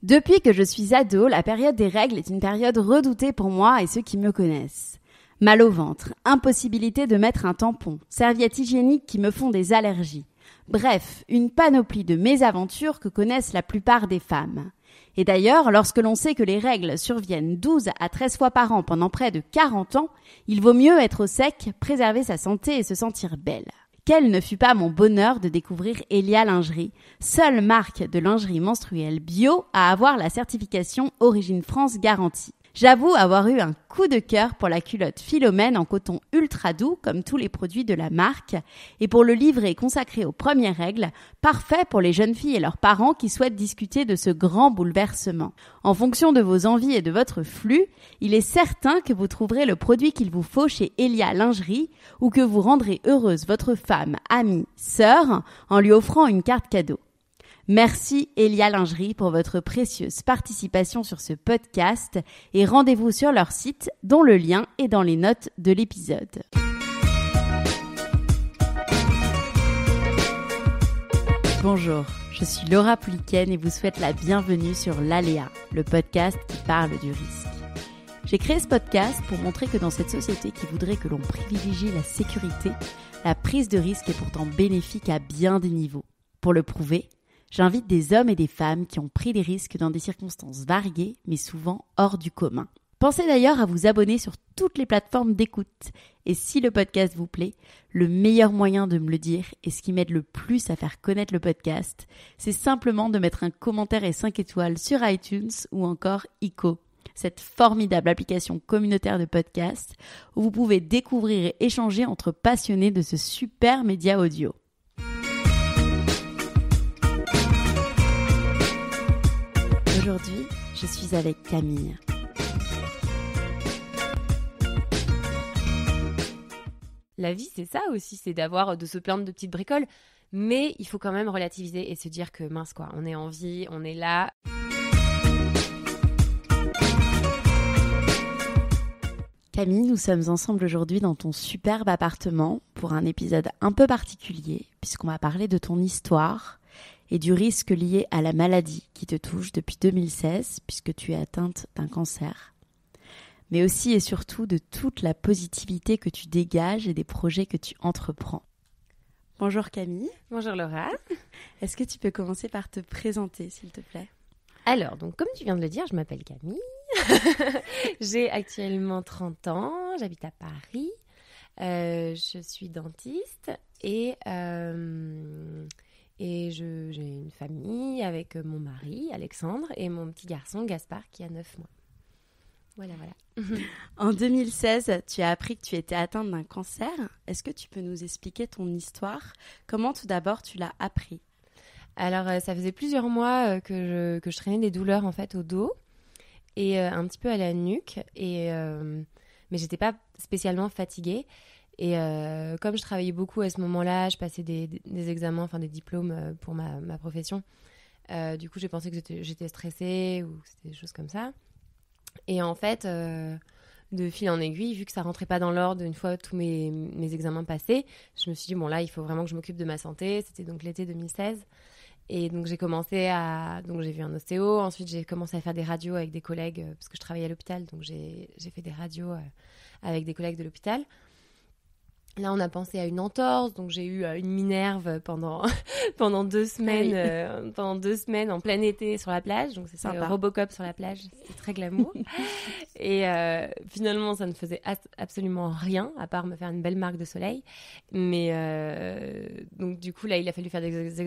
Depuis que je suis ado, la période des règles est une période redoutée pour moi et ceux qui me connaissent. Mal au ventre, impossibilité de mettre un tampon, serviettes hygiéniques qui me font des allergies. Bref, une panoplie de mésaventures que connaissent la plupart des femmes. Et d'ailleurs, lorsque l'on sait que les règles surviennent 12 à 13 fois par an pendant près de 40 ans, il vaut mieux être au sec, préserver sa santé et se sentir belle. Quel ne fut pas mon bonheur de découvrir Elia Lingerie, seule marque de lingerie menstruelle bio à avoir la certification Origine France garantie. J'avoue avoir eu un coup de cœur pour la culotte Philomène en coton ultra doux, comme tous les produits de la marque, et pour le livret consacré aux premières règles, parfait pour les jeunes filles et leurs parents qui souhaitent discuter de ce grand bouleversement. En fonction de vos envies et de votre flux, il est certain que vous trouverez le produit qu'il vous faut chez Elia Lingerie ou que vous rendrez heureuse votre femme, amie, sœur en lui offrant une carte cadeau. Merci Elia Lingerie pour votre précieuse participation sur ce podcast et rendez-vous sur leur site dont le lien est dans les notes de l'épisode. Bonjour, je suis Laura Pouliken et vous souhaite la bienvenue sur l'Aléa, le podcast qui parle du risque. J'ai créé ce podcast pour montrer que dans cette société qui voudrait que l'on privilégie la sécurité, la prise de risque est pourtant bénéfique à bien des niveaux. Pour le prouver, j'invite des hommes et des femmes qui ont pris des risques dans des circonstances variées, mais souvent hors du commun. Pensez d'ailleurs à vous abonner sur toutes les plateformes d'écoute. Et si le podcast vous plaît, le meilleur moyen de me le dire et ce qui m'aide le plus à faire connaître le podcast, c'est simplement de mettre un commentaire et 5 étoiles sur iTunes ou encore ICO, cette formidable application communautaire de podcast où vous pouvez découvrir et échanger entre passionnés de ce super média audio. Aujourd'hui, je suis avec Camille. La vie, c'est ça aussi, c'est de se plaindre de petites bricoles. Mais il faut quand même relativiser et se dire que mince quoi, on est en vie, on est là. Camille, nous sommes ensemble aujourd'hui dans ton superbe appartement pour un épisode un peu particulier puisqu'on va parler de ton histoire et du risque lié à la maladie qui te touche depuis 2016 puisque tu es atteinte d'un cancer. Mais aussi et surtout de toute la positivité que tu dégages et des projets que tu entreprends. Bonjour Camille. Bonjour Laura. Est-ce que tu peux commencer par te présenter s'il te plaît ? Alors, donc comme tu viens de le dire, je m'appelle Camille. J'ai actuellement 30 ans, j'habite à Paris. Je suis dentiste et j'ai une famille avec mon mari, Alexandre, et mon petit garçon, Gaspard, qui a 9 mois. Voilà. En 2016, tu as appris que tu étais atteinte d'un cancer. Est-ce que tu peux nous expliquer ton histoire ? Comment tout d'abord tu l'as appris ? Alors, ça faisait plusieurs mois que je traînais des douleurs en fait au dos et un petit peu à la nuque. Mais j'étais pas spécialement fatiguée. Et comme je travaillais beaucoup à ce moment-là, je passais des examens, enfin des diplômes pour ma profession. Du coup, j'ai pensé que j'étais stressée ou que c'était des choses comme ça. Et en fait, de fil en aiguille, vu que ça rentrait pas dans l'ordre une fois tous mes examens passés, je me suis dit, bon là, il faut vraiment que je m'occupe de ma santé. C'était donc l'été 2016. Et donc, j'ai vu un ostéo. Ensuite, j'ai commencé à faire des radios avec des collègues, parce que je travaillais à l'hôpital. Donc, j'ai fait des radios avec des collègues de l'hôpital. Là, on a pensé à une entorse, donc j'ai eu une minerve pendant 2 semaines, pendant 2 semaines en plein été sur la plage. Donc c'était Robocop sur la plage, c'était très glamour. Et finalement, ça ne faisait absolument rien à part me faire une belle marque de soleil. Mais donc du coup, là, il a fallu faire des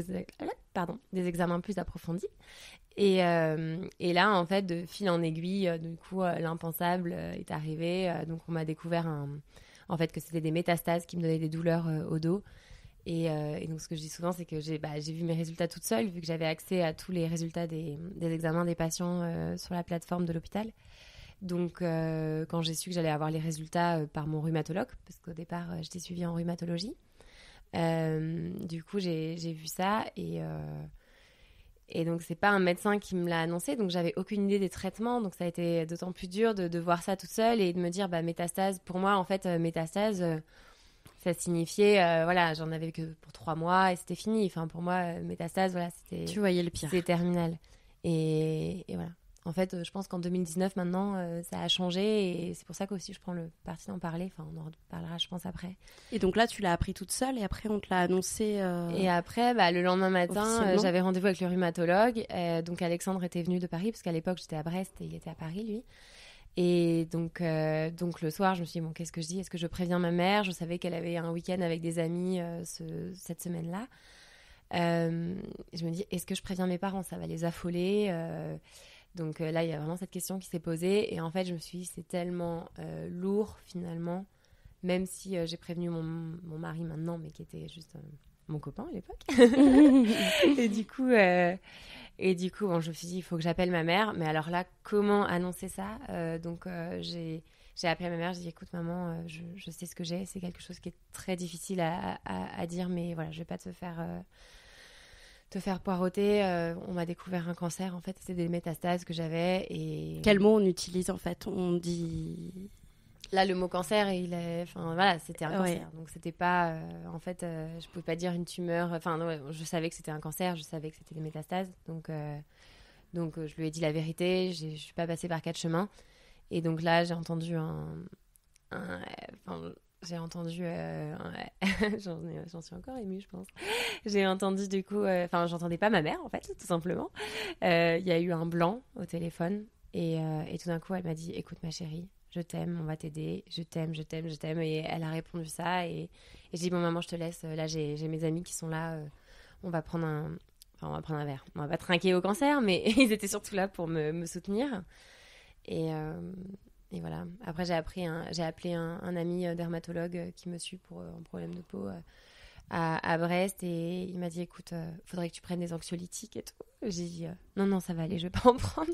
examens plus approfondis. Et là, en fait, de fil en aiguille, du coup, l'impensable est arrivé. Donc on m'a découvert en fait, que c'était des métastases qui me donnaient des douleurs au dos. Et donc, ce que je dis souvent, c'est que j'ai vu mes résultats toute seule, vu que j'avais accès à tous les résultats des examens des patients sur la plateforme de l'hôpital. Donc, quand j'ai su que j'allais avoir les résultats par mon rhumatologue, parce qu'au départ, j'étais suivie en rhumatologie, du coup, j'ai vu ça et donc, c'est pas un médecin qui me l'a annoncé, donc j'avais aucune idée des traitements, donc ça a été d'autant plus dur de voir ça toute seule et de me dire, métastase, pour moi, en fait, métastase, ça signifiait, j'en avais que pour 3 mois et c'était fini. Enfin, pour moi, métastase, c'était... Tu voyais le pire. C'était terminal. Et En fait, je pense qu'en 2019, maintenant, ça a changé et c'est pour ça qu'aussi je prends le parti d'en parler. Enfin, on en reparlera, je pense, après. Et donc là, tu l'as appris toute seule et après, on te l'a annoncé Et après, le lendemain matin, j'avais rendez-vous avec le rhumatologue. Donc Alexandre était venu de Paris parce qu'à l'époque, j'étais à Brest et il était à Paris, lui. Et donc le soir, je me suis dit, bon, qu'est-ce que je dis ? Est-ce que je préviens ma mère ? Je savais qu'elle avait un week-end avec des amis cette semaine-là. Je me dis, est-ce que je préviens mes parents ? Ça va les affoler. Donc là, il y a vraiment cette question qui s'est posée. Et en fait, je me suis dit, c'est tellement lourd finalement, même si j'ai prévenu mon mari maintenant, mais qui était juste mon copain à l'époque. Et du coup, bon, je me suis dit, il faut que j'appelle ma mère. Mais alors là, comment annoncer ça ? J'ai appelé ma mère, j'ai dit, écoute maman, je sais ce que j'ai. C'est quelque chose qui est très difficile à dire, mais voilà, je vais pas te faire poireauter. On m'a découvert un cancer, en fait, c'était des métastases que j'avais. Et... Quel mot on utilise, en fait ? On dit... Là, le mot cancer, c'était un cancer. Donc, c'était pas... je pouvais pas dire une tumeur. Enfin, ouais, je savais que c'était un cancer, je savais que c'était des métastases. Donc, je lui ai dit la vérité. Je suis pas passée par 4 chemins. Et donc là, j'ai entendu j'en suis encore émue, je pense. J'ai entendu du coup... j'entendais pas ma mère, en fait, tout simplement. Il y a eu un blanc au téléphone. Et tout d'un coup, elle m'a dit, écoute, ma chérie, je t'aime, on va t'aider, je t'aime. Et elle a répondu ça. Et j'ai dit, bon, maman, je te laisse. Là, j'ai mes amis qui sont là. On va prendre un verre. On va pas trinquer au cancer, mais ils étaient surtout là pour me soutenir. Et voilà. Après, j'ai appelé un ami dermatologue qui me suit pour un problème de peau à Brest. Et il m'a dit, écoute, faudrait que tu prennes des anxiolytiques et tout. J'ai dit, non, ça va aller, je vais pas en prendre.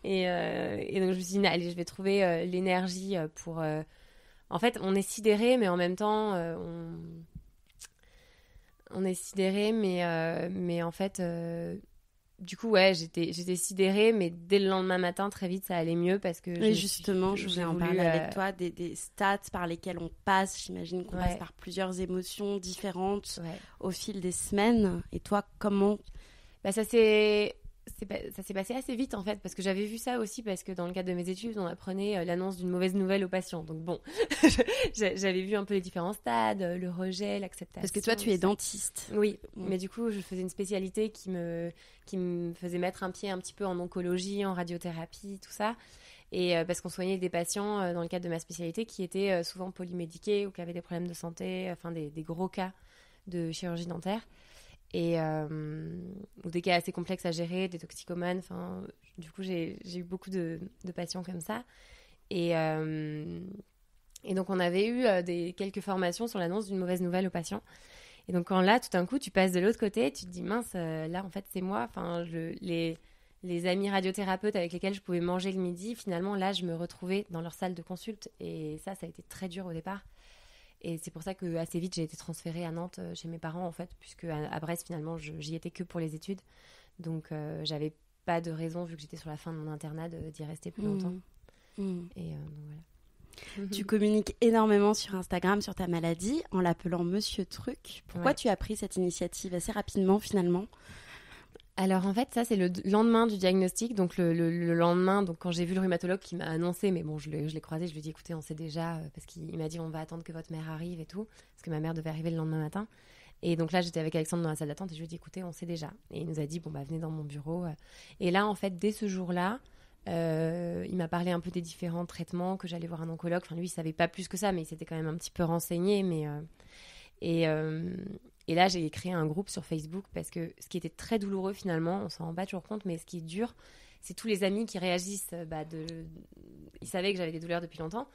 Et donc, je me suis dit, allez, je vais trouver l'énergie pour... En fait, on est sidéré, mais en même temps, on est sidéré, mais en fait... Du coup, ouais, j'étais sidérée, mais dès le lendemain matin, très vite, ça allait mieux parce que... Oui, justement, je voulais en parler avec toi, des stats par lesquels on passe. J'imagine qu'on passe par plusieurs émotions différentes au fil des semaines. Et toi, comment... Ça s'est passé assez vite, en fait, parce que j'avais vu ça aussi, parce que dans le cadre de mes études, on apprenait l'annonce d'une mauvaise nouvelle aux patients. Donc bon, j'avais vu un peu les différents stades, le rejet, l'acceptation. Parce que toi, tu es dentiste. Oui, mais du coup, je faisais une spécialité qui me faisait mettre un pied un petit peu en oncologie, en radiothérapie, tout ça. Et parce qu'on soignait des patients dans le cadre de ma spécialité qui étaient souvent polymédiqués ou qui avaient des problèmes de santé, enfin des gros cas de chirurgie dentaire. Ou des cas assez complexes à gérer, des toxicomanes. Du coup, j'ai eu beaucoup de patients comme ça. Et donc, on avait eu quelques formations sur l'annonce d'une mauvaise nouvelle aux patients. Et donc, quand là, tout d'un coup, tu passes de l'autre côté, tu te dis, mince, là, en fait, c'est moi. Les amis radiothérapeutes avec lesquels je pouvais manger le midi, finalement, là, je me retrouvais dans leur salle de consulte. Et ça a été très dur au départ. Et c'est pour ça que assez vite, j'ai été transférée à Nantes chez mes parents, en fait, puisque à Brest, finalement, j'y étais que pour les études. Donc, j'avais pas de raison, vu que j'étais sur la fin de mon internat, d'y rester plus longtemps. Et donc, voilà. Tu communiques énormément sur Instagram sur ta maladie en l'appelant Monsieur Truc. Pourquoi tu as pris cette initiative assez rapidement, finalement ? Alors en fait, ça c'est le lendemain du diagnostic, donc le lendemain, donc quand j'ai vu le rhumatologue qui m'a annoncé, mais bon, je l'ai croisé, je lui ai dit écoutez, on sait déjà, parce qu'il m'a dit on va attendre que votre mère arrive et tout, parce que ma mère devait arriver le lendemain matin. Et donc là, j'étais avec Alexandre dans la salle d'attente et je lui ai dit écoutez, on sait déjà. Et il nous a dit bon bah venez dans mon bureau. Et là en fait, dès ce jour-là, il m'a parlé un peu des différents traitements, que j'allais voir un oncologue. Enfin lui, il savait pas plus que ça, mais il s'était quand même un petit peu renseigné, Et là, j'ai créé un groupe sur Facebook parce que ce qui était très douloureux finalement, on s'en rend pas toujours compte, mais ce qui est dur, c'est tous les amis qui réagissent. Ils savaient que j'avais des douleurs depuis longtemps,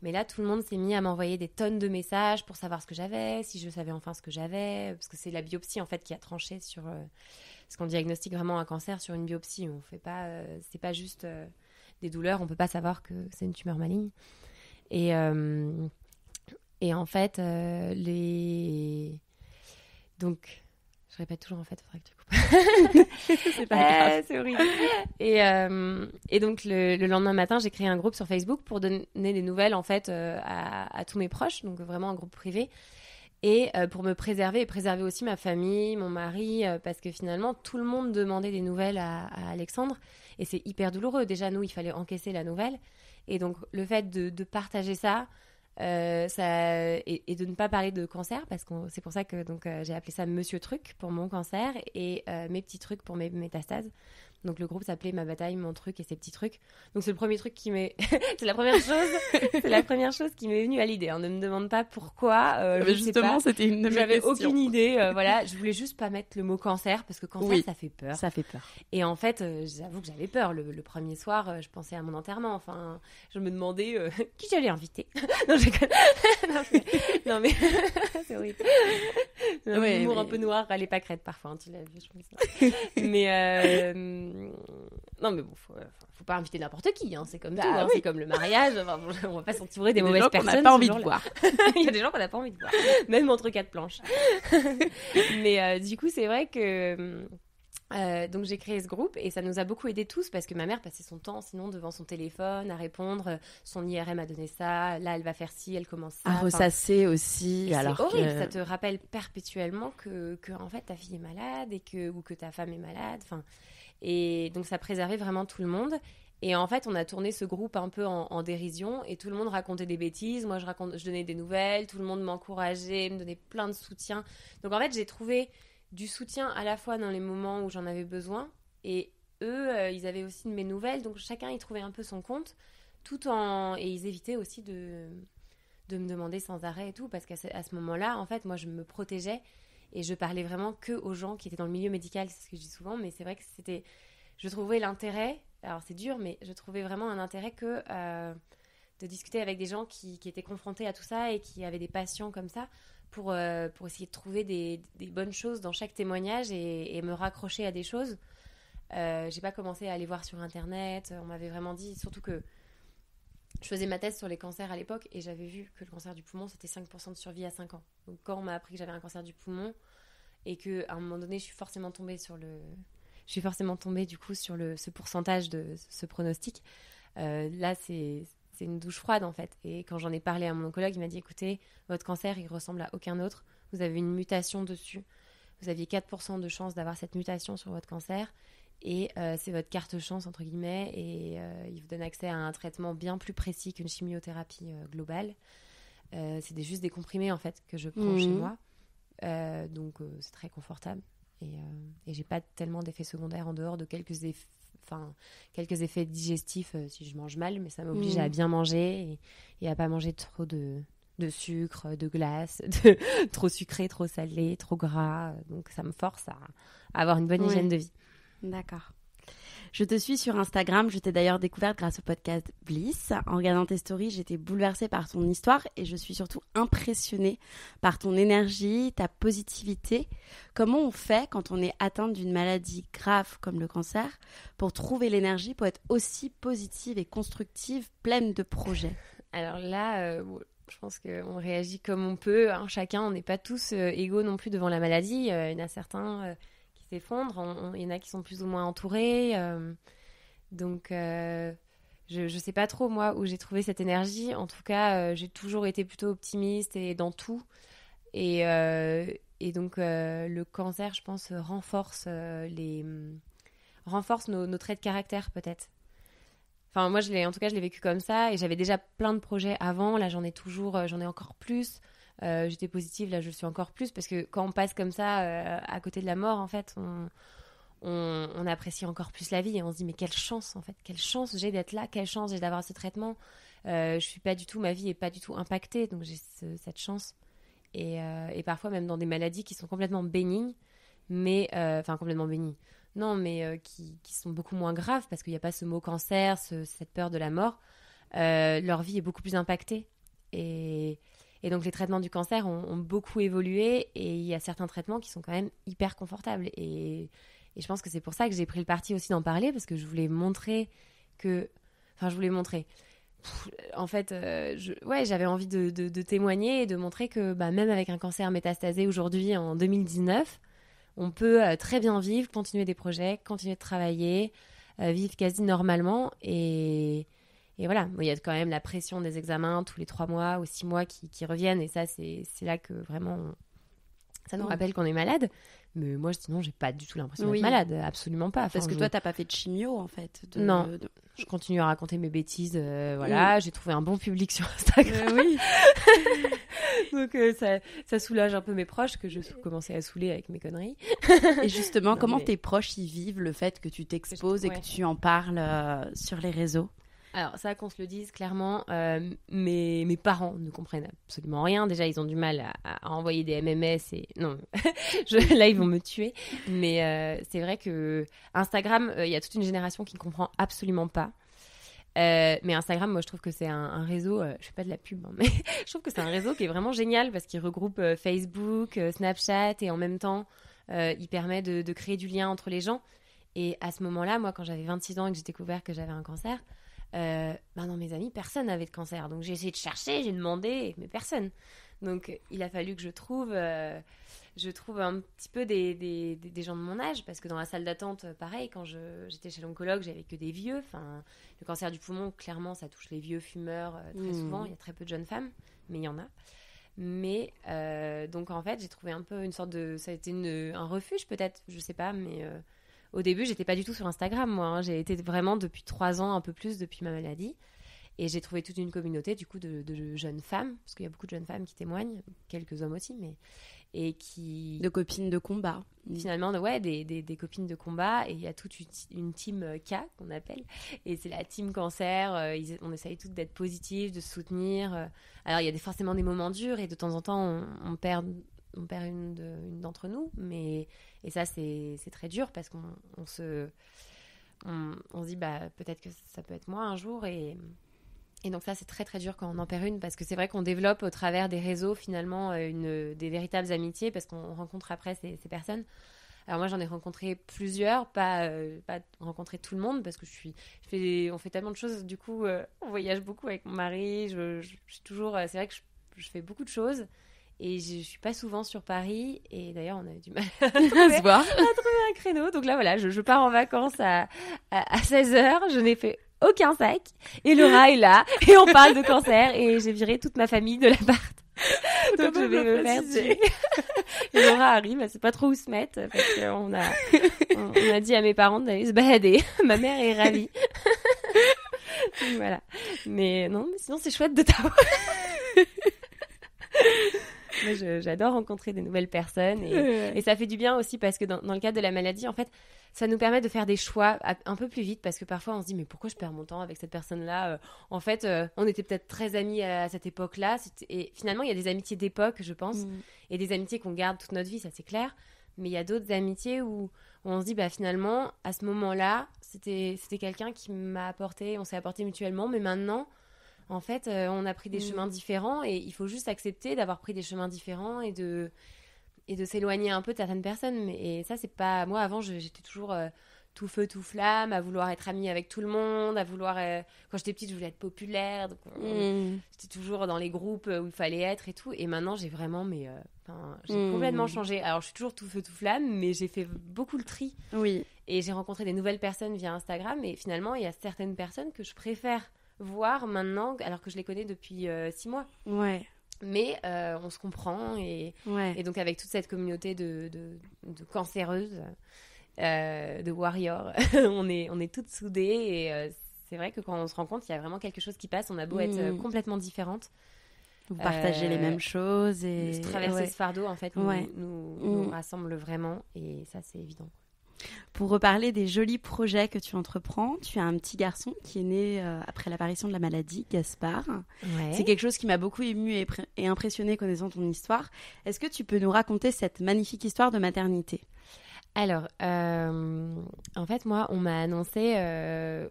mais là, tout le monde s'est mis à m'envoyer des tonnes de messages pour savoir ce que j'avais, si je savais enfin ce que j'avais, parce que c'est la biopsie en fait qui a tranché sur ce qu'on diagnostique vraiment un cancer sur une biopsie. On fait pas, c'est pas juste des douleurs, on peut pas savoir que c'est une tumeur maligne. Et en fait, Donc, je répète toujours en fait, il faudrait que tu coupes. C'est pas grave. C'est horrible. Et donc, le lendemain matin, j'ai créé un groupe sur Facebook pour donner des nouvelles en fait à tous mes proches, donc vraiment un groupe privé. Et pour me préserver et préserver aussi ma famille, mon mari, parce que finalement, tout le monde demandait des nouvelles à Alexandre. Et c'est hyper douloureux. Déjà, nous, il fallait encaisser la nouvelle. Et donc, le fait de partager ça, et de ne pas parler de cancer, parce que c'est pour ça que j'ai appelé ça Monsieur Truc pour mon cancer et mes petits trucs pour mes métastases. Donc le groupe s'appelait Ma bataille, mon truc et ses petits trucs. Donc c'est le premier truc qui m'est... c'est la première chose qui m'est venue à l'idée. Ne me demande pas pourquoi. Mais justement, c'était une de mes J'avais questions. aucune idée. Voilà, je voulais juste pas mettre le mot cancer parce que cancer, ça fait peur. Ça fait peur. Et en fait, j'avoue que j'avais peur. Le premier soir, je pensais à mon enterrement. Enfin, je me demandais qui j'allais inviter. Non, non, mais c'est horrible. Un humour un peu noir, elle est pas crête parfois. Tu l'as vu, je pense. Mais non, mais bon, faut pas inviter n'importe qui. C'est comme tout. Oui. C'est comme le mariage. Enfin, on va pas s'entourer des mauvaises personnes. On n'a pas envie de voir. Il y a des gens qu'on n'a pas envie de voir, même entre quatre planches. Mais du coup, c'est vrai que donc j'ai créé ce groupe et ça nous a beaucoup aidés tous parce que ma mère passait son temps sinon devant son téléphone à répondre. Son IRM a donné ça, là elle va faire ci, elle commence ça. À ressasser aussi. Et alors c'est horrible, que... ça te rappelle perpétuellement que en fait ta fille est malade ou que ta femme est malade. Enfin, et donc ça préservait vraiment tout le monde. Et en fait, on a tourné ce groupe un peu en dérision et tout le monde racontait des bêtises. Moi, je donnais des nouvelles, tout le monde m'encourageait, me donnait plein de soutien. Donc en fait, j'ai trouvé du soutien à la fois dans les moments où j'en avais besoin et eux, ils avaient aussi de mes nouvelles. Donc chacun y trouvait un peu son compte et ils évitaient aussi de me demander sans arrêt et tout parce qu'à ce moment-là, en fait, moi, je me protégeais et je parlais vraiment que aux gens qui étaient dans le milieu médical. C'est ce que je dis souvent, mais c'est vrai que je trouvais l'intérêt... Alors c'est dur, mais je trouvais vraiment un intérêt que de discuter avec des gens qui étaient confrontés à tout ça et qui avaient des patients comme ça pour essayer de trouver des bonnes choses dans chaque témoignage et me raccrocher à des choses. J'ai pas commencé à aller voir sur Internet. On m'avait vraiment dit, surtout que je faisais ma thèse sur les cancers à l'époque et j'avais vu que le cancer du poumon, c'était 5% de survie à 5 ans. Donc quand on m'a appris que j'avais un cancer du poumon et qu'à un moment donné, je suis forcément tombée du coup sur ce pourcentage de ce pronostic. Là, c'est une douche froide en fait. Et quand j'en ai parlé à mon oncologue, il m'a dit écoutez, votre cancer, il ressemble à aucun autre. Vous avez une mutation dessus. Vous aviez 4% de chance d'avoir cette mutation sur votre cancer. Et c'est votre carte chance, entre guillemets. Et il vous donne accès à un traitement bien plus précis qu'une chimiothérapie globale. C'est juste des comprimés en fait que je prends chez moi. Donc c'est très confortable. Et j'ai pas tellement d'effets secondaires en dehors de quelques effets digestifs si je mange mal, mais ça m'oblige à bien manger et à pas manger trop de sucre, de glace, trop sucré, trop salé, trop gras. Donc ça me force à avoir une bonne hygiène de vie. D'accord. Je te suis sur Instagram, je t'ai d'ailleurs découverte grâce au podcast Bliss. En regardant tes stories, j'étais bouleversée par ton histoire et je suis surtout impressionnée par ton énergie, ta positivité. Comment on fait quand on est atteinte d'une maladie grave comme le cancer pour trouver l'énergie pour être aussi positive et constructive, pleine de projets ? Alors là, je pense qu'on réagit comme on peut. Chacun, on n'est pas tous égaux non plus devant la maladie. Il y en a certains... s'effondrent, il y en a qui sont plus ou moins entourés, donc je sais pas trop moi où j'ai trouvé cette énergie. En tout cas, j'ai toujours été plutôt optimiste et dans tout, et donc le cancer, je pense, renforce nos traits de caractère peut-être. Enfin moi je l'ai vécu comme ça et j'avais déjà plein de projets avant. Là j'en ai encore plus. J'étais positive, là je le suis encore plus parce que quand on passe comme ça à côté de la mort, en fait, on apprécie encore plus la vie et on se dit mais quelle chance en fait, quelle chance j'ai d'être là, quelle chance j'ai d'avoir ce traitement. Ma vie est pas du tout impactée, donc j'ai cette chance. Et parfois même dans des maladies qui sont complètement bénignes, mais complètement bénignes. Non, mais qui sont beaucoup moins graves parce qu'il n'y a pas ce mot cancer, cette peur de la mort. Leur vie est beaucoup plus impactée et donc, les traitements du cancer ont beaucoup évolué et il y a certains traitements qui sont quand même hyper confortables. Et je pense que c'est pour ça que j'ai pris le parti aussi d'en parler parce que je voulais montrer que... Enfin, je voulais montrer... En fait, j'avais envie de témoigner et de montrer que même avec un cancer métastasé aujourd'hui, en 2019, on peut très bien vivre, continuer des projets, continuer de travailler, vivre quasi normalement Et voilà, il y a quand même la pression des examens tous les 3 mois ou 6 mois qui reviennent. Et ça, c'est là que vraiment, ça nous rappelle qu'on est malade. Mais moi, sinon, j'ai pas du tout l'impression d'être malade. Absolument pas. Parce que toi, t'as pas fait de chimio, en fait. Non. Je continue à raconter mes bêtises. Voilà, j'ai trouvé un bon public sur Instagram. Oui. Donc, ça soulage un peu mes proches, que je commençais à saouler avec mes conneries. Et justement, comment tes proches y vivent le fait que tu t'exposes et que tu en parles sur les réseaux? Alors ça, qu'on se le dise clairement, mes parents ne comprennent absolument rien. Déjà, ils ont du mal à envoyer des MMS et non, là ils vont me tuer. Mais c'est vrai que Instagram, il y a toute une génération qui ne comprend absolument pas. Mais Instagram, moi je trouve que c'est un réseau, je fais pas de la pub, hein, mais je trouve que c'est un réseau qui est vraiment génial parce qu'il regroupe Facebook, Snapchat et en même temps il permet de créer du lien entre les gens. Et à ce moment-là, moi quand j'avais 26 ans et que j'ai découvert que j'avais un cancer, dans mes amis, personne n'avait de cancer. Donc j'ai essayé de chercher, j'ai demandé, mais personne. Donc il a fallu que je trouve un petit peu des gens de mon âge, parce que dans la salle d'attente, pareil, quand j'étais chez l'oncologue, j'avais que des vieux. Enfin, le cancer du poumon, clairement, ça touche les vieux fumeurs très souvent. Il y a très peu de jeunes femmes, mais il y en a. Mais donc en fait, j'ai trouvé un peu une sorte de... Ça a été un refuge peut-être, je sais pas, mais... Au début, j'étais pas du tout sur Instagram, moi. Hein. J'ai été vraiment depuis 3 ans, un peu plus, depuis ma maladie. Et j'ai trouvé toute une communauté, du coup, de jeunes femmes, parce qu'il y a beaucoup de jeunes femmes qui témoignent, quelques hommes aussi, mais... Et qui... De copines de combat. Finalement, des copines de combat. Et il y a toute une team K, qu'on appelle. Et c'est la team cancer. On essaye toutes d'être positifs, de se soutenir. Alors, il y a forcément des moments durs, et de temps en temps, on perd une d'entre nous, et ça c'est très dur parce qu'on se dit peut-être que ça peut être moi un jour, et donc ça c'est très très dur quand on en perd une, parce que c'est vrai qu'on développe au travers des réseaux finalement des véritables amitiés, parce qu'on rencontre après ces personnes. Alors moi j'en ai rencontré plusieurs, pas rencontré tout le monde, parce que on fait tellement de choses, du coup on voyage beaucoup avec mon mari, je suis toujours, c'est vrai que je fais beaucoup de choses. Et je suis pas souvent sur Paris. Et d'ailleurs, on a eu du mal à trouver un créneau. Donc là, voilà, je pars en vacances à 16h. Je n'ai fait aucun sac. Et Laura est là. Et on parle de cancer. Et j'ai viré toute ma famille de l'appart. Donc je vais me faire tuer. Et Laura arrive. Elle sait pas trop où se mettre. Parce qu'on a dit à mes parents d'aller se balader. Ma mère est ravie. Donc voilà. Mais sinon, c'est chouette de t'avoir. Moi, j'adore rencontrer des nouvelles personnes, et ça fait du bien aussi, parce que dans le cadre de la maladie, en fait, ça nous permet de faire des choix un peu plus vite, parce que parfois on se dit mais pourquoi je perds mon temps avec cette personne-là, en fait, on était peut-être très amis à cette époque-là, et finalement il y a des amitiés d'époque, je pense, et des amitiés qu'on garde toute notre vie, ça c'est clair, mais il y a d'autres amitiés où on se dit finalement à ce moment-là c'était quelqu'un qui m'a apporté, on s'est apporté mutuellement, mais maintenant en fait, on a pris des chemins différents, et il faut juste accepter d'avoir pris des chemins différents et de s'éloigner un peu de certaines personnes. Et ça, c'est pas... Moi, avant, j'étais toujours tout feu, tout flamme, à vouloir être amie avec tout le monde, à vouloir... Quand j'étais petite, je voulais être populaire, donc j'étais toujours dans les groupes où il fallait être et tout. Et maintenant, j'ai vraiment... j'ai complètement changé. Alors, je suis toujours tout feu, tout flamme, mais j'ai fait beaucoup le tri. Oui. Et j'ai rencontré des nouvelles personnes via Instagram, et finalement, il y a certaines personnes que je préfère voir maintenant, alors que je les connais depuis 6 mois. Ouais. Mais on se comprend, et donc avec toute cette communauté de cancéreuses, de warriors, on est toutes soudées, et c'est vrai que quand on se rend compte, il y a vraiment quelque chose qui passe. On a beau être complètement différentes. Vous partagez les mêmes choses, et traverser ce fardeau, en fait, nous rassemble vraiment, et ça, c'est évident. Pour reparler des jolis projets que tu entreprends, tu as un petit garçon qui est né après l'apparition de la maladie, Gaspard. Ouais. C'est quelque chose qui m'a beaucoup émue et impressionnée connaissant ton histoire. Est-ce que tu peux nous raconter cette magnifique histoire de maternité ? Alors, en fait, moi, on m'a annoncé,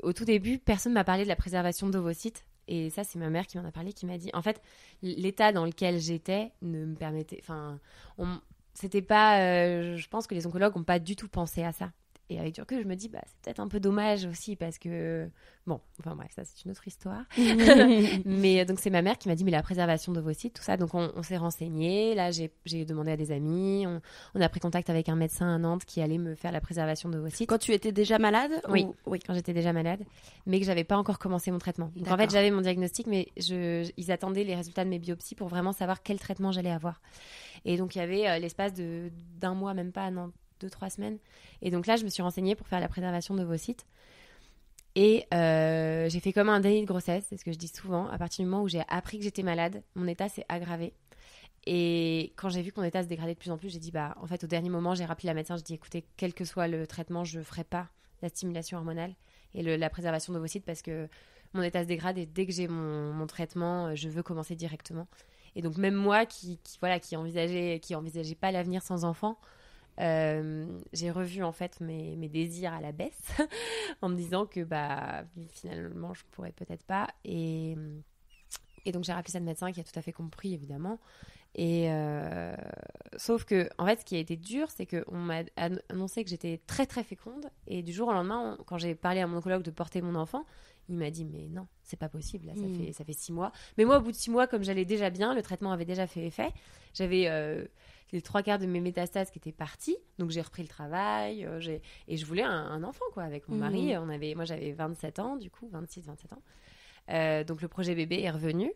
au tout début, personne ne m'a parlé de la préservation d'ovocytes. Et ça, c'est ma mère qui m'en a parlé, qui m'a dit... En fait, l'état dans lequel j'étais ne me permettait... C'était pas... je pense que les oncologues n'ont pas du tout pensé à ça. Et avec du recul, je me dis, bah, c'est peut-être un peu dommage aussi parce que... Bon, enfin bref, ça c'est une autre histoire. Mais donc c'est ma mère qui m'a dit, mais la préservation d'ovocytes, tout ça. Donc on s'est renseigné. Là, j'ai demandé à des amis. On a pris contact avec un médecin à Nantes qui allait me faire la préservation d'ovocytes. Quand tu étais déjà malade Oui, ou... oui, quand j'étais déjà malade, mais que j'avais pas encore commencé mon traitement. Donc en fait, j'avais mon diagnostic, mais ils attendaient les résultats de mes biopsies pour vraiment savoir quel traitement j'allais avoir. Et donc il y avait l'espace d'un mois, même pas, non, 2-3 semaines. Et donc là, je me suis renseignée pour faire la préservation d'ovocytes. Et j'ai fait comme un déni de grossesse, c'est ce que je dis souvent. À partir du moment où j'ai appris que j'étais malade, mon état s'est aggravé. Et quand j'ai vu que mon état se dégradait de plus en plus, j'ai dit, bah, en fait, au dernier moment, j'ai rappelé la médecin, j'ai dit, écoutez, quel que soit le traitement, je ne ferai pas la stimulation hormonale et la préservation d'ovocytes parce que mon état se dégrade et dès que j'ai mon traitement, je veux commencer directement. Et donc, même moi qui envisageais pas l'avenir sans enfant, j'ai revu en fait mes désirs à la baisse en me disant que bah finalement je pourrais peut-être pas et donc j'ai rappelé ça de médecin qui a tout à fait compris évidemment et sauf que en fait ce qui a été dur c'est qu'on m'a annoncé que j'étais très très féconde et du jour au lendemain quand j'ai parlé à mon oncologue de porter mon enfant il m'a dit mais non c'est pas possible là, ça fait 6 mois mais moi au bout de 6 mois comme j'allais déjà bien le traitement avait déjà fait effet j'avais les 3/4 de mes métastases qui étaient parties donc j'ai repris le travail et je voulais un enfant quoi avec mon mari moi j'avais 27 ans du coup 26-27 ans donc le projet bébé est revenu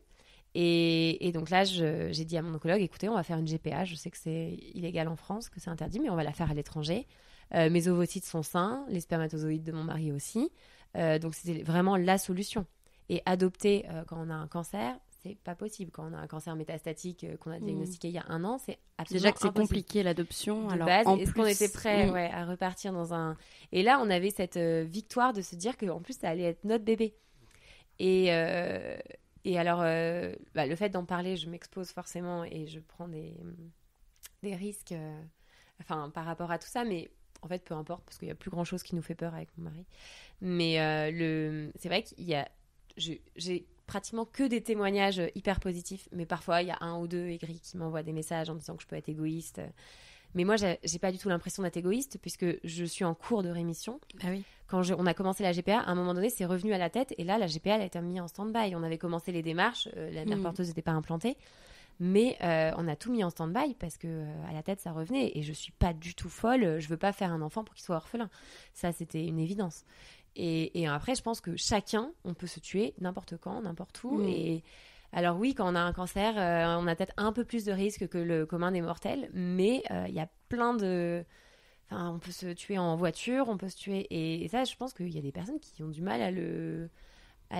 et donc là j'ai dit à mon oncologue écoutez on va faire une GPA je sais que c'est illégal en France que c'est interdit mais on va la faire à l'étranger mes ovocytes sont sains les spermatozoïdes de mon mari aussi donc c'était vraiment la solution et adopter quand on a un cancer c'est pas possible quand on a un cancer métastatique qu'on a diagnostiqué il y a 1 an c'est absolument déjà que c'est impossible. compliqué l'adoption De alors base, en est-ce plus qu'on était prêt à repartir dans un et là on avait cette victoire de se dire qu'en plus ça allait être notre bébé et alors le fait d'en parler je m'expose forcément et je prends des risques par rapport à tout ça mais en fait peu importe parce qu'il y a plus grand chose qui nous fait peur avec mon mari mais c'est vrai qu'il y a j'ai pratiquement que des témoignages hyper positifs mais parfois il y a 1 ou 2 aigris qui m'envoient des messages en disant que je peux être égoïste mais moi j'ai pas du tout l'impression d'être égoïste puisque je suis en cours de rémission. Ah oui. Quand on a commencé la GPA à un moment donné c'est revenu à la tête et là la GPA elle a été mise en stand-by on avait commencé les démarches la mère porteuse n'était pas implantée mais on a tout mis en stand-by parce que à la tête ça revenait et je suis pas du tout folle je veux pas faire un enfant pour qu'il soit orphelin ça c'était une évidence et après je pense que chacun on peut se tuer n'importe quand n'importe où et alors oui quand on a un cancer on a peut-être un peu plus de risques que le commun des mortels mais il y a plein de on peut se tuer en voiture on peut se tuer et ça je pense qu'il y a des personnes qui ont du mal à le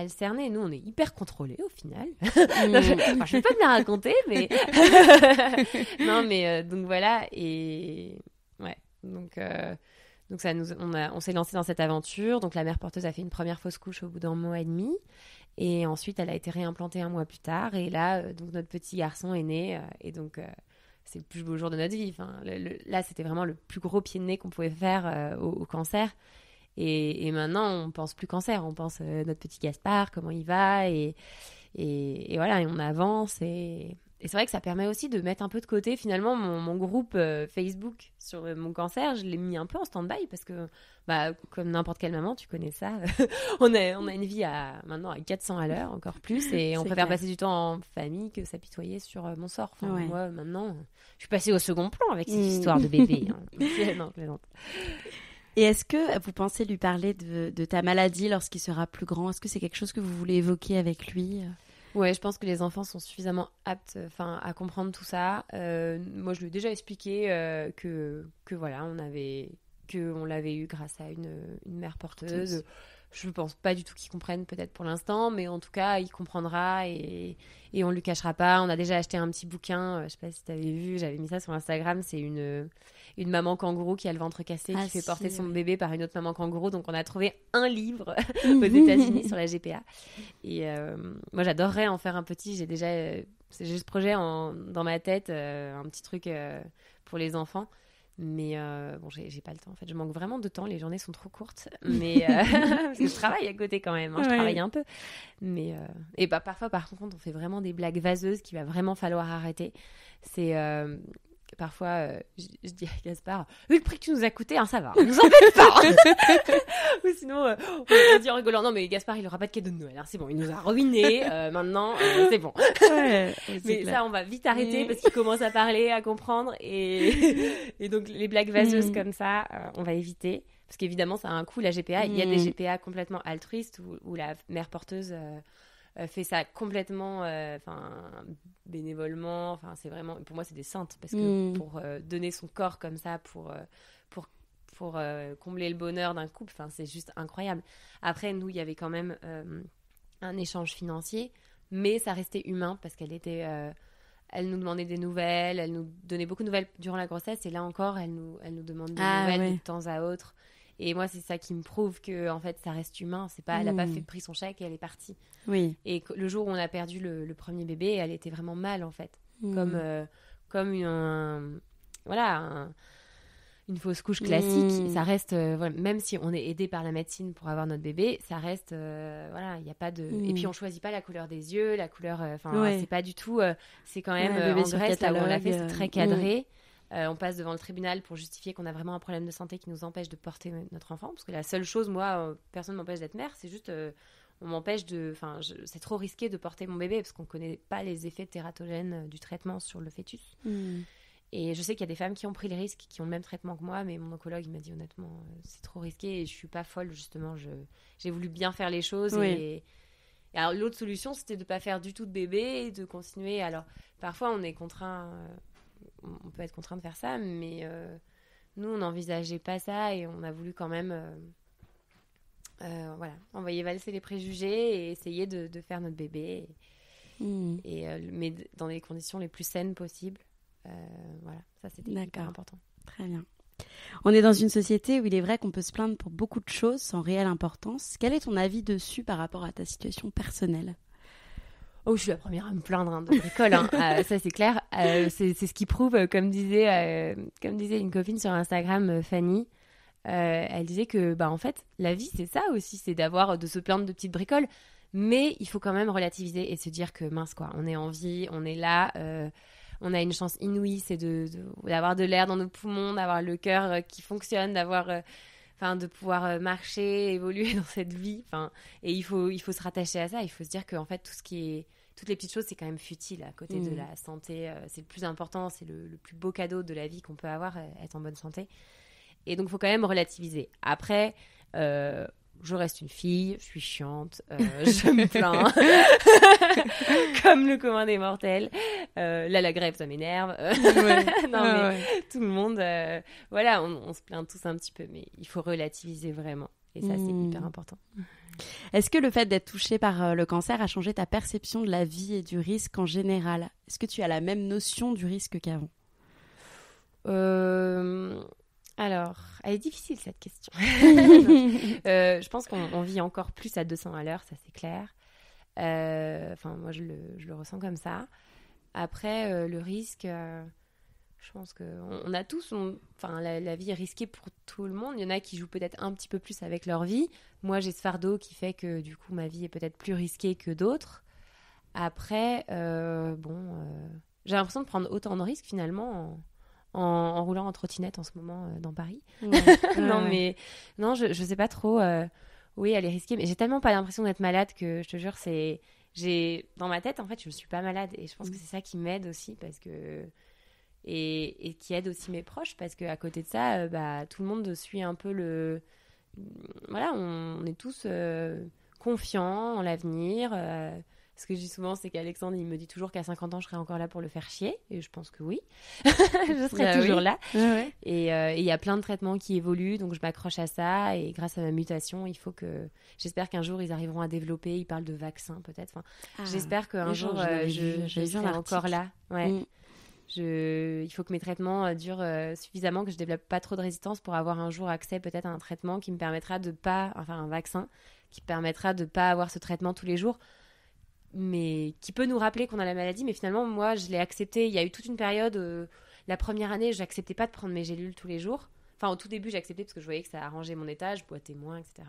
cerner. Nous, on est hyper contrôlés au final. Je vais pas te la raconter, mais non, mais donc voilà et ouais, donc ça on s'est lancé dans cette aventure. Donc la mère porteuse a fait une première fausse couche au bout d'1 mois et demi et ensuite elle a été réimplantée 1 mois plus tard et là donc notre petit garçon est né et donc c'est le plus beau jour de notre vie. Là, c'était vraiment le plus gros pied de nez qu'on pouvait faire au cancer. Et maintenant, on pense plus cancer, on pense notre petit Gaspard, comment il va, et voilà, et on avance. Et c'est vrai que ça permet aussi de mettre un peu de côté, finalement, mon groupe Facebook sur mon cancer, je l'ai mis un peu en stand-by, parce que, comme n'importe quelle maman, tu connais ça, on a une vie maintenant à 400 à l'heure, encore plus, et on préfère passer du temps en famille que s'apitoyer sur mon sort. Moi, maintenant, je suis passée au second plan avec cette histoire de bébé. Non, je plaisante. Et est-ce que vous pensez lui parler de ta maladie lorsqu'il sera plus grand ? Est-ce que c'est quelque chose que vous voulez évoquer avec lui ? Ouais, je pense que les enfants sont suffisamment aptes à comprendre tout ça. Moi, je lui ai déjà expliqué que voilà, on l'avait eu grâce à une mère porteuse. Je ne pense pas du tout qu'il comprenne peut-être pour l'instant, mais en tout cas, il comprendra et on ne lui cachera pas. On a déjà acheté un petit bouquin, je ne sais pas si tu avais vu, j'avais mis ça sur Instagram, c'est une maman kangourou qui a le ventre cassé, qui fait porter son bébé par une autre maman kangourou. Donc, on a trouvé un livre aux États-Unis sur la GPA. Et moi, j'adorerais en faire un petit. J'ai ce projet dans ma tête, un petit truc pour les enfants. Mais j'ai pas le temps. En fait, je manque vraiment de temps. Les journées sont trop courtes. Mais parce que je travaille à côté quand même. Je travaille un peu. Mais parfois, par contre, on fait vraiment des blagues vaseuses qu'il va vraiment falloir arrêter. C'est parfois, je dis à Gaspard, vu le prix que tu nous as coûté, ça va, nous embête pas. Ou sinon, on dit en rigolant, non mais Gaspard, il aura pas de cadeau de Noël, c'est bon, il nous a ruiné, maintenant, c'est bon. Ouais, mais clair. Ça, on va vite arrêter parce qu'il commence à parler, à comprendre, et donc les blagues vaseuses comme ça, on va éviter. Parce qu'évidemment, ça a un coût, la GPA. Il y a des GPA complètement altruistes où la mère porteuse fait ça complètement bénévolement. C'est vraiment, pour moi, c'est des saintes. Parce que pour donner son corps comme ça, pour combler le bonheur d'un couple, c'est juste incroyable. Après, nous, il y avait quand même un échange financier, mais ça restait humain parce qu'elle était... elle nous demandait des nouvelles, elle nous donnait beaucoup de nouvelles durant la grossesse, et là encore, elle nous demande des nouvelles de temps à autre. Et moi, c'est ça qui me prouve que en fait, ça reste humain. C'est pas, elle n'a pas pris son chèque et elle est partie. Oui. Et le jour où on a perdu le premier bébé, elle était vraiment mal en fait, comme une fausse couche classique. Ça reste, même si on est aidé par la médecine pour avoir notre bébé, ça reste, il y a pas de. Et puis on choisit pas la couleur des yeux, la couleur, c'est pas du tout. C'est quand même en Grèce là où on l'a fait, c'est très cadré. On passe devant le tribunal pour justifier qu'on a vraiment un problème de santé qui nous empêche de porter notre enfant. Parce que la seule chose, moi, personne ne m'empêche d'être mère, c'est juste, on m'empêche de... c'est trop risqué de porter mon bébé parce qu'on ne connaît pas les effets tératogènes du traitement sur le fœtus. Et je sais qu'il y a des femmes qui ont pris le risque, qui ont le même traitement que moi, mais mon oncologue, il m'a dit honnêtement, c'est trop risqué et je ne suis pas folle, justement. J'ai voulu bien faire les choses. Et alors, l'autre solution, c'était de ne pas faire du tout de bébé et de continuer. Alors, parfois, on est contraint... on peut être contraint de faire ça, mais nous, on n'envisageait pas ça et on a voulu quand même envoyer valser les préjugés et essayer de faire notre bébé, mais dans les conditions les plus saines possibles. Ça, c'était hyper important. Très bien. On est dans une société où il est vrai qu'on peut se plaindre pour beaucoup de choses sans réelle importance. Quel est ton avis dessus par rapport à ta situation personnelle ? Oh, je suis la première à me plaindre de bricole, ça c'est clair. C'est ce qui prouve, comme disait une copine sur Instagram, Fanny, elle disait que en fait, la vie c'est ça aussi, c'est de se plaindre de petites bricoles, mais il faut quand même relativiser et se dire que mince quoi, on est en vie, on est là, on a une chance inouïe, c'est d'avoir de l'air dans nos poumons, d'avoir le cœur qui fonctionne, de pouvoir marcher, évoluer dans cette vie. Et il faut se rattacher à ça. Il faut se dire que en fait, toutes les petites choses, c'est quand même futile à côté de la santé. C'est le plus important, c'est le plus beau cadeau de la vie qu'on peut avoir, être en bonne santé. Et donc, il faut quand même relativiser. Après, je reste une fille, je suis chiante, je me plains, comme le commun des mortels. Là, la grève, ça m'énerve. Tout le monde, on se plaint tous un petit peu, mais il faut relativiser vraiment. Et ça, c'est hyper important. Est-ce que le fait d'être touchée par le cancer a changé ta perception de la vie et du risque en général ? Est-ce que tu as la même notion du risque qu'avant ? Alors, elle est difficile cette question. Je pense qu'on vit encore plus à 200 à l'heure, ça c'est clair. Moi je le ressens comme ça. Après, le risque, je pense qu'on a tous... la vie est risquée pour tout le monde. Il y en a qui jouent peut-être un petit peu plus avec leur vie. Moi, j'ai ce fardeau qui fait que du coup, ma vie est peut-être plus risquée que d'autres. Après, j'ai l'impression de prendre autant de risques finalement en roulant en trottinette en ce moment dans Paris. Je sais pas trop. Oui, elle est risquée, mais j'ai tellement pas l'impression d'être malade que je te jure, dans ma tête, en fait, je ne suis pas malade. Et je pense que c'est ça qui m'aide aussi parce que... Et qui aide aussi mes proches parce qu'à côté de ça, tout le monde suit un peu le... Voilà, on est tous confiants en l'avenir. Ce que je dis souvent, c'est qu'Alexandre, il me dit toujours qu'à 50 ans, je serai encore là pour le faire chier. Et je pense que oui, je serai toujours là. Ouais. Et il y a plein de traitements qui évoluent, donc je m'accroche à ça. Et grâce à ma mutation, j'espère qu'un jour, ils arriveront à développer. Ils parlent de vaccins, peut-être. J'espère qu'un jour, je serai encore là. Ouais. Il faut que mes traitements durent suffisamment, que je développe pas trop de résistance pour avoir un jour accès peut-être à un traitement qui me permettra un vaccin qui permettra de pas avoir ce traitement tous les jours, mais qui peut nous rappeler qu'on a la maladie. Mais finalement, moi, je l'ai accepté. Il y a eu toute une période, la première année, je n'acceptais pas de prendre mes gélules tous les jours. Enfin, au tout début, j'acceptais parce que je voyais que ça arrangeait mon état, je boitais moins, etc.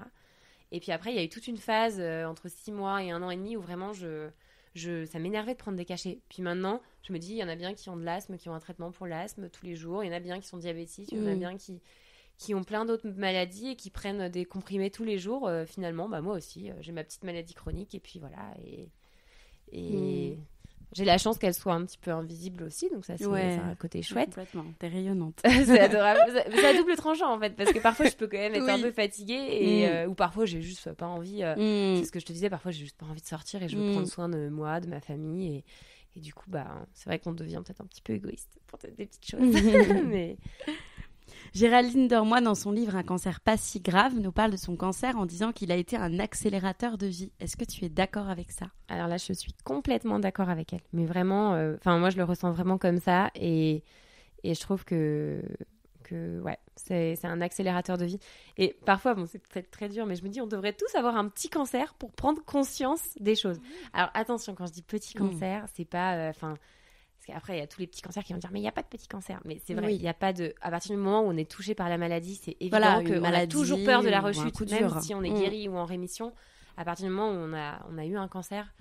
Et puis après, il y a eu toute une phase entre 6 mois et 1 an et demi où vraiment, je ça m'énervait de prendre des cachets. Puis maintenant, je me dis, il y en a bien qui ont de l'asthme, qui ont un traitement pour l'asthme tous les jours. Il y en a bien qui sont diabétiques, il y en a bien qui ont plein d'autres maladies et qui prennent des comprimés tous les jours. Finalement, moi aussi, j'ai ma petite maladie chronique et puis voilà. Et j'ai la chance qu'elle soit un petit peu invisible aussi, donc ça c'est un côté chouette. Complètement, t'es rayonnante. C'est adorable. C'est à double tranchant en fait, parce que parfois je peux quand même être un peu fatiguée ou parfois j'ai juste pas envie. C'est ce que je te disais, parfois j'ai juste pas envie de sortir et je veux prendre soin de moi, de ma famille et du coup c'est vrai qu'on devient peut-être un petit peu égoïste pour des petites choses. Mais Géraldine Dormoy, dans son livre Un cancer pas si grave, nous parle de son cancer en disant qu'il a été un accélérateur de vie. Est-ce que tu es d'accord avec ça ? Alors là, je suis complètement d'accord avec elle. Mais vraiment, moi, je le ressens vraiment comme ça. Et je trouve que ouais, c'est un accélérateur de vie. Et parfois, c'est peut-être très dur, mais je me dis, on devrait tous avoir un petit cancer pour prendre conscience des choses. Alors attention, quand je dis petit cancer, c'est pas... Parce qu'après, il y a tous les petits cancers qui vont dire mais il n'y a pas de petit cancer. Mais c'est vrai, il n'y a pas de... À partir du moment où on est touché par la maladie, c'est évident qu'on a toujours peur de la rechute, même si on est guéri ou en rémission. À partir du moment où on a eu un cancer,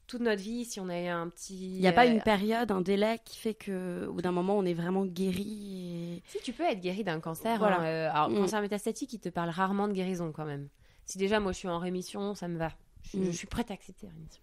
toute notre vie, si on a eu un petit... Il n'y a pas une période, un délai qui fait qu'au bout d'un moment, on est vraiment guéri Si, tu peux être guéri d'un cancer. Voilà. Alors, cancer métastatique, il te parle rarement de guérison quand même. Si déjà, moi, je suis en rémission, ça me va. Je suis prête à accepter la rémission.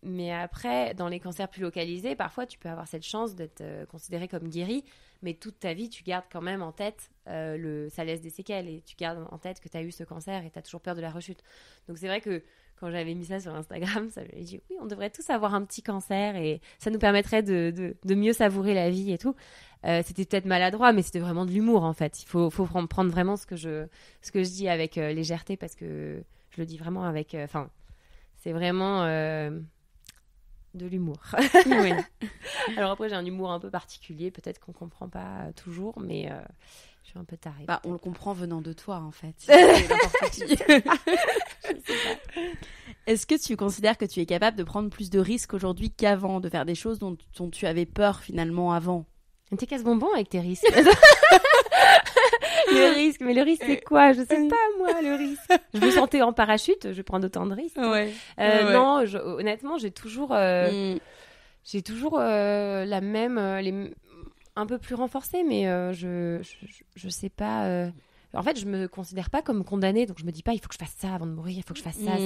Mais après, dans les cancers plus localisés, parfois, tu peux avoir cette chance d'être considéré comme guéri, mais toute ta vie, tu gardes quand même en tête, ça laisse des séquelles, et tu gardes en tête que tu as eu ce cancer et tu as toujours peur de la rechute. Donc, c'est vrai que quand j'avais mis ça sur Instagram, ça m'avait dit, oui, on devrait tous avoir un petit cancer, et ça nous permettrait de mieux savourer la vie et tout. C'était peut-être maladroit, mais c'était vraiment de l'humour, en fait. Il faut prendre vraiment ce que je dis avec légèreté, parce que je le dis vraiment avec... c'est vraiment de l'humour. Oui. Alors après, j'ai un humour un peu particulier. Peut-être qu'on ne comprend pas toujours, mais je suis un peu tarée. On le comprend venant de toi, en fait. Est-ce que tu considères que tu es capable de prendre plus de risques aujourd'hui qu'avant, de faire des choses dont tu avais peur finalement avant ? T'es casse-bonbon avec tes risques. Mais le risque, c'est quoi ? Je sais pas, moi, le risque. Je me sentais en parachute, je vais prendre autant de risques. Ouais. Non, honnêtement, j'ai toujours la même, un peu plus renforcée, mais je sais pas. En fait, je me considère pas comme condamnée, donc je me dis pas il faut que je fasse ça avant de mourir, il faut que je fasse ça.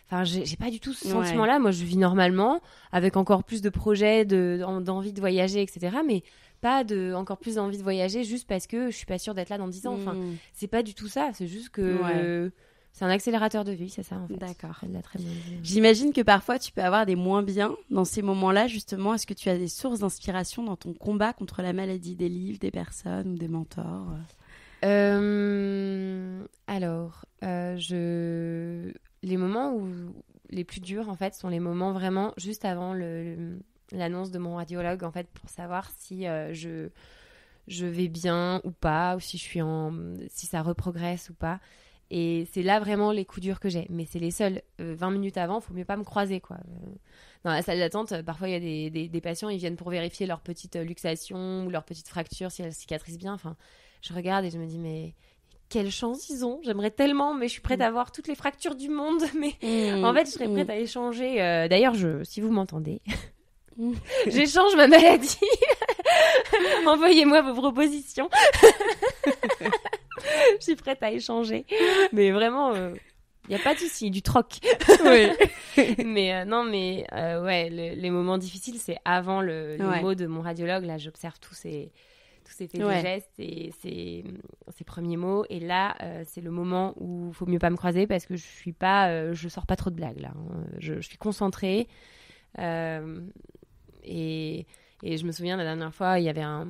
Enfin, j'ai pas du tout ce sentiment-là. Moi, je vis normalement, avec encore plus de projets, d'envie de voyager, etc. Mais pas encore plus d'envie de voyager juste parce que je suis pas sûre d'être là dans 10 ans. Enfin, c'est pas du tout ça. C'est juste que c'est un accélérateur de vie, c'est ça en fait. D'accord. Elle l'a très bien dit. J'imagine que parfois tu peux avoir des moins bien dans ces moments-là. Justement, est-ce que tu as des sources d'inspiration dans ton combat contre la maladie, des livres, des personnes ou des mentors ? Alors, les moments les plus durs en fait sont les moments vraiment juste avant l'annonce de mon radiologue en fait, pour savoir si je vais bien ou pas, ou si si ça reprogresse ou pas. Et c'est là vraiment les coups durs que j'ai. Mais c'est les seuls. 20 minutes avant, il faut mieux pas me croiser, quoi. Dans la salle d'attente, parfois il y a des patients, ils viennent pour vérifier leur petite luxation ou leur petite fracture, si elle cicatrise bien. Enfin, je regarde et je me dis, mais quelle chance ils ont. J'aimerais tellement, mais je suis prête à avoir toutes les fractures du monde. Mais en fait, je serais prête à échanger. D'ailleurs, si vous m'entendez, j'échange ma maladie. Envoyez-moi vos propositions. Je suis prête à échanger. Mais vraiment, il n'y a pas de souci, du troc. Oui. Mais ouais, les moments difficiles, c'est avant le mot de mon radiologue. Là, j'observe tous ces faits de gestes et ces premiers mots. Et là, c'est le moment où il faut mieux pas me croiser parce que je sors pas trop de blagues là. Je suis concentrée. Et je me souviens, la dernière fois, il y avait un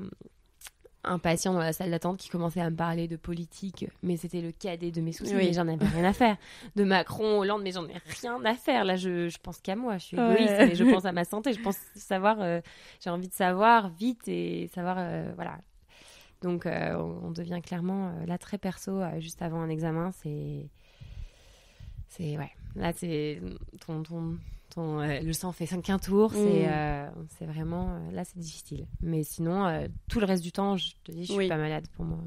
patient dans la salle d'attente qui commençait à me parler de politique, mais c'était le cadet de mes soucis, mais j'en avais rien à faire. De Macron, Hollande, mais j'en ai rien à faire. Là, je pense qu'à moi, je suis égoïste, mais je pense à ma santé, je pense savoir, j'ai envie de savoir vite et savoir, voilà. Donc, on devient clairement, là, très perso, juste avant un examen, ouais. Là, c'est le sang fait 5 tours, c'est vraiment là c'est difficile, mais sinon tout le reste du temps je te dis je suis pas malade pour moi.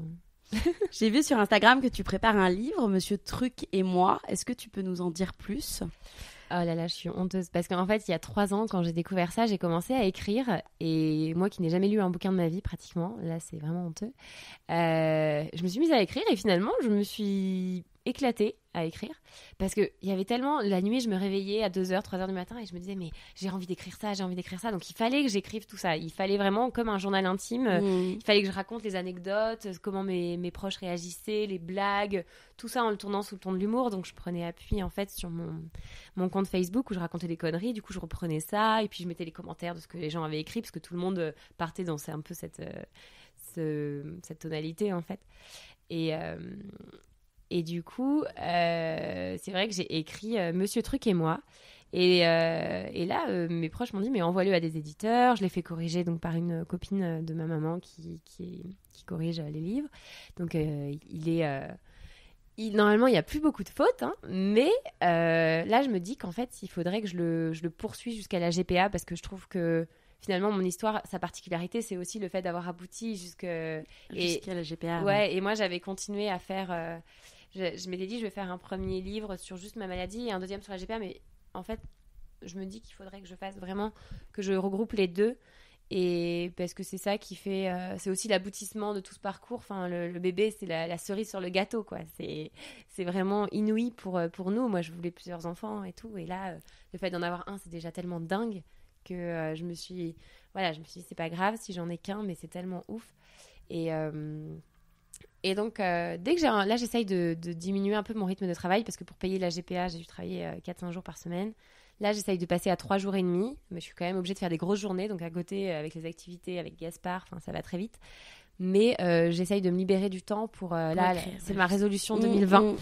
J'ai vu sur Instagram que tu prépares un livre, Monsieur Truc et moi. Est-ce que tu peux nous en dire plus ? Oh là là, je suis honteuse. Parce qu'en fait, il y a 3 ans, quand j'ai découvert ça, j'ai commencé à écrire. Et moi qui n'ai jamais lu un bouquin de ma vie, pratiquement, là, c'est vraiment honteux. Je me suis mise à écrire et finalement, je me suis éclatée à écrire. Parce qu'il y avait tellement... La nuit, je me réveillais à 2h, 3h du matin et je me disais, mais j'ai envie d'écrire ça, j'ai envie d'écrire ça. Donc, il fallait que j'écrive tout ça. Il fallait vraiment, comme un journal intime, il fallait que je raconte les anecdotes, comment mes proches réagissaient, les blagues, tout ça en le tournant sous le ton de l'humour. Donc, je prenais appui, en fait, sur mon compte Facebook où je racontais des conneries. Du coup, je reprenais ça et puis je mettais les commentaires de ce que les gens avaient écrit parce que tout le monde partait dans un peu cette tonalité, en fait. Et du coup, c'est vrai que j'ai écrit Monsieur Truc et moi. Et là, mes proches m'ont dit, mais envoie-le à des éditeurs. Je l'ai fait corriger donc, par une copine de ma maman qui corrige les livres. Donc, normalement, il n'y a plus beaucoup de fautes. Hein, mais là, je me dis qu'en fait, il faudrait que je le poursuive jusqu'à la GPA parce que je trouve que finalement, mon histoire, sa particularité, c'est aussi le fait d'avoir abouti jusqu'à la GPA. Ouais, et moi, j'avais continué à faire... je m'étais dit, je vais faire un premier livre sur juste ma maladie et un deuxième sur la GPA, mais en fait, je me dis qu'il faudrait que je fasse vraiment, que je regroupe les deux, et parce que c'est ça qui fait... c'est aussi l'aboutissement de tout ce parcours. Enfin, le bébé, c'est la cerise sur le gâteau, quoi. C'est vraiment inouï pour nous. Moi, je voulais plusieurs enfants et tout, et là, le fait d'en avoir un, c'est déjà tellement dingue que je me suis dit, c'est pas grave si j'en ai qu'un, mais c'est tellement ouf. Et donc, dès que là, j'essaye de diminuer un peu mon rythme de travail parce que pour payer la GPA, j'ai dû travailler 4-5 jours par semaine. Là, j'essaye de passer à 3 jours et demi, mais je suis quand même obligée de faire des grosses journées. Donc, à côté, avec les activités, avec Gaspard, ça va très vite. Mais j'essaye de me libérer du temps pour... là, c'est ma résolution 2020.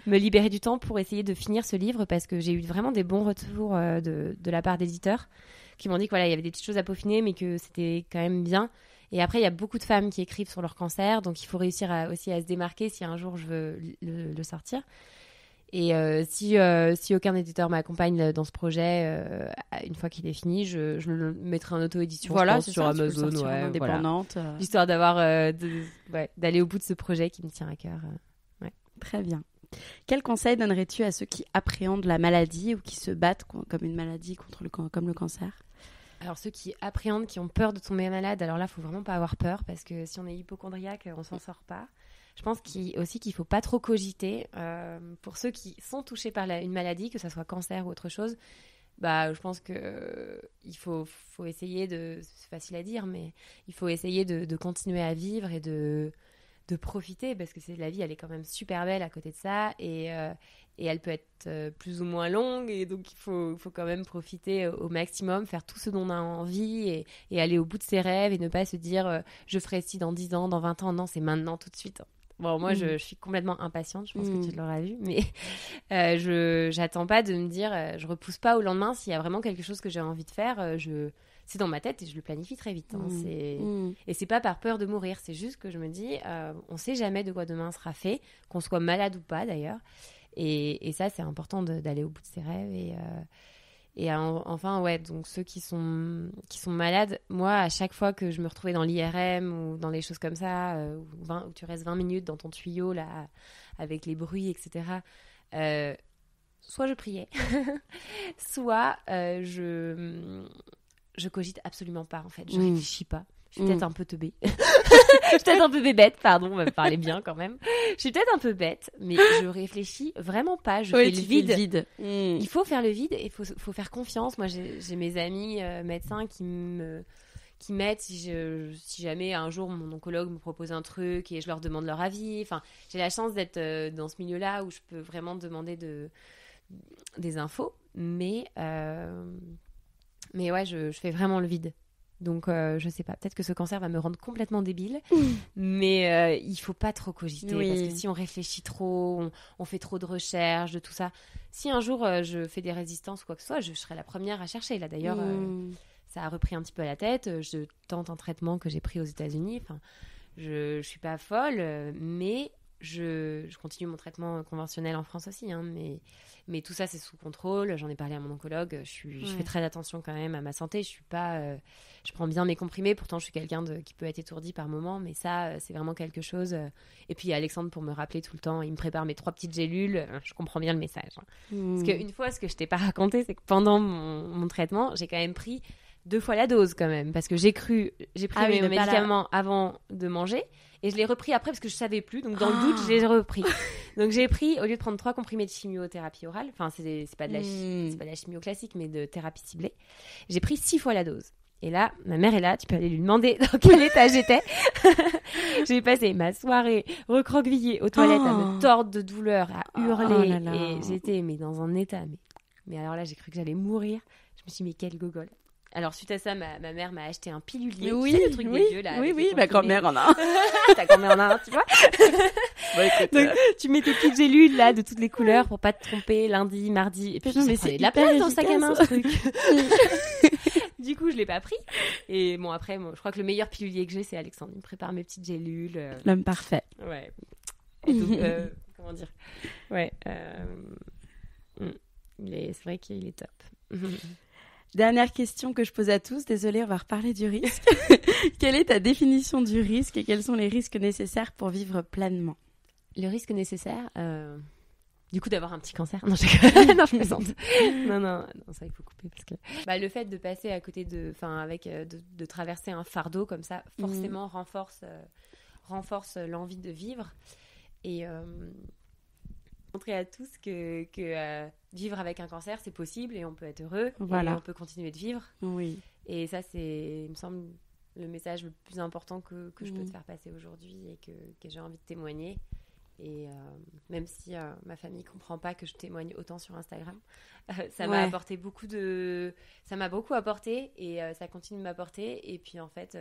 Me libérer du temps pour essayer de finir ce livre parce que j'ai eu vraiment des bons retours de la part d'éditeurs qui m'ont dit que voilà, il y avait des petites choses à peaufiner, mais que c'était quand même bien. Et après, il y a beaucoup de femmes qui écrivent sur leur cancer, donc il faut réussir aussi à se démarquer si un jour je veux le sortir. Et si aucun éditeur m'accompagne dans ce projet, une fois qu'il est fini, je le mettrai en auto-édition sur Amazon, indépendante. Voilà. Histoire d'aller au bout de ce projet qui me tient à cœur. Très bien. Quel conseil donnerais-tu à ceux qui appréhendent la maladie ou qui se battent comme une maladie comme le cancer ? Alors ceux qui appréhendent, qui ont peur de tomber malade, alors là, il faut vraiment pas avoir peur parce que si on est hypocondriaque, on s'en sort pas. Je pense qu'il faut pas trop cogiter. Pour ceux qui sont touchés par une maladie, que ça soit cancer ou autre chose, je pense que il faut essayer c'est facile à dire, mais il faut essayer de continuer à vivre et de profiter parce que la vie, elle est quand même super belle à côté de ça et elle peut être plus ou moins longue et donc il faut quand même profiter au maximum, faire tout ce dont on a envie et aller au bout de ses rêves et ne pas se dire je ferai ci dans 10 ans, dans 20 ans. Non, c'est maintenant, tout de suite. Bon, moi, je suis complètement impatiente, je pense que tu l'auras vu, mais j'attends pas de me dire, je repousse pas au lendemain s'il y a vraiment quelque chose que j'ai envie de faire, c'est dans ma tête et je le planifie très vite. Hein. Et c'est pas par peur de mourir, c'est juste que je me dis, on sait jamais de quoi demain sera fait, qu'on soit malade ou pas d'ailleurs. Et ça, c'est important d'aller au bout de ses rêves. Enfin, ouais, donc ceux qui sont malades, moi, à chaque fois que je me retrouvais dans l'IRM ou dans les choses comme ça, où tu restes 20 minutes dans ton tuyau, là, avec les bruits, etc., soit je priais, soit je cogite absolument pas, en fait. Je réfléchis pas. Je suis peut-être un peu teubée. Je suis peut-être un peu bébête, pardon, on va me parler bien quand même. Je suis peut-être un peu bête, mais je réfléchis vraiment pas. Je fais le vide. Il faut faire le vide et il faut faire confiance. Moi, j'ai mes amis médecins qui m'aident si jamais un jour mon oncologue me propose un truc et je leur demande leur avis. Enfin, j'ai la chance d'être dans ce milieu-là où je peux vraiment demander des infos. Mais ouais, je fais vraiment le vide. Donc, je sais pas, peut-être que ce cancer va me rendre complètement débile, mais il faut pas trop cogiter, parce que si on réfléchit trop, on fait trop de recherches, de tout ça. Si un jour je fais des résistances ou quoi que ce soit, je serai la première à chercher. Là, d'ailleurs, ça a repris un petit peu à la tête. Je tente un traitement que j'ai pris aux États-Unis. Enfin, je suis pas folle, mais je continue mon traitement conventionnel en France aussi, hein, mais tout ça, c'est sous contrôle. J'en ai parlé à mon oncologue. Je fais très attention quand même à ma santé. Je suis pas, je prends bien mes comprimés. Pourtant, je suis quelqu'un qui peut être étourdi par moment. Mais ça, c'est vraiment quelque chose. Et puis, il y a Alexandre pour me rappeler tout le temps. Il me prépare mes 3 petites gélules. Je comprends bien le message. Hein. Parce qu'une fois, ce que je t'ai pas raconté, c'est que pendant mon traitement, j'ai quand même pris 2 fois la dose quand même. Parce que j'ai pris mes médicaments avant de manger. Et je l'ai repris après parce que je savais plus. Donc, dans le doute, je l'ai repris. Donc, j'ai pris, au lieu de prendre 3 comprimés de chimiothérapie orale, enfin, c'est pas de la chimio classique, mais de thérapie ciblée, j'ai pris 6 fois la dose. Et là, ma mère est là, tu peux aller lui demander dans quel état j'étais. J'ai passé ma soirée recroquevillée aux toilettes à me tordre de douleur, à hurler. Et j'étais dans un état. Mais alors là, j'ai cru que j'allais mourir. Je me suis dit, mais quelle gogole. Alors, suite à ça, ma mère m'a acheté un pilulier. Oui, tu sais, le truc des vieux, là. Oui, ma grand-mère en a un. Ta grand-mère en a un, tu vois. Donc, tu mets tes petites gélules, là, de toutes les couleurs pour pas te tromper lundi, mardi. Et puis, ça prenait de la place dans le sac à main, ce truc. Du coup, je l'ai pas pris. Et bon, après, je crois que le meilleur pilulier que j'ai, c'est Alexandre. Il me prépare mes petites gélules. L'homme parfait. Ouais. Et donc, comment dire. Ouais. C'est vrai qu'il est top. Dernière question que je pose à tous. Désolée, on va reparler du risque. Quelle est ta définition du risque et quels sont les risques nécessaires pour vivre pleinement? Le risque nécessaire, du coup, d'avoir un petit cancer. Non, je plaisante. non, ça, il faut couper parce que le fait de passer à côté de traverser un fardeau comme ça, forcément renforce l'envie de vivre et montrer à tous que vivre avec un cancer, c'est possible et on peut être heureux et on peut continuer de vivre. Oui. Et ça, c'est, il me semble, le message le plus important que je peux te faire passer aujourd'hui et que j'ai envie de témoigner. Et même si ma famille comprend pas que je témoigne autant sur Instagram, ça m'a apporté ça m'a beaucoup apporté et ça continue de m'apporter. Et puis en fait,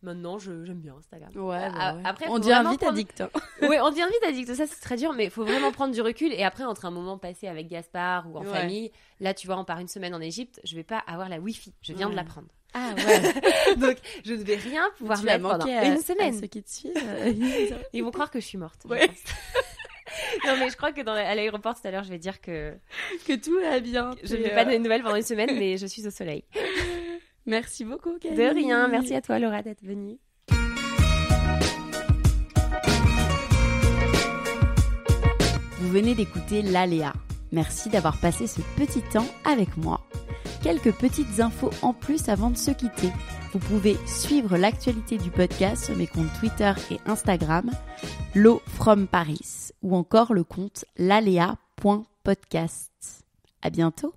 maintenant, j'aime bien Instagram. Après, on devient vite addict. Oui, on devient vite addict. Ça, c'est très dur, mais il faut vraiment prendre du recul. Et après, entre un moment passé avec Gaspard ou en famille, là, tu vois, on part une semaine en Égypte, je vais pas avoir la Wi-Fi. Je viens de la prendre. Ah ouais. Donc, je ne vais rien pouvoir mettre pendant une semaine. À ceux qui te suivent. Ils vont croire que je suis morte. Ouais. Non, mais je crois que à l'aéroport tout à l'heure, je vais dire que tout va bien. Je ne vais pas donner de nouvelles pendant une semaine, mais je suis au soleil. Merci beaucoup, Camille. De rien. Merci à toi, Laura, d'être venue. Vous venez d'écouter l'Aléa. Merci d'avoir passé ce petit temps avec moi. Quelques petites infos en plus avant de se quitter. Vous pouvez suivre l'actualité du podcast sur mes comptes Twitter et Instagram, Lo from Paris, ou encore le compte lalea.podcast. À bientôt.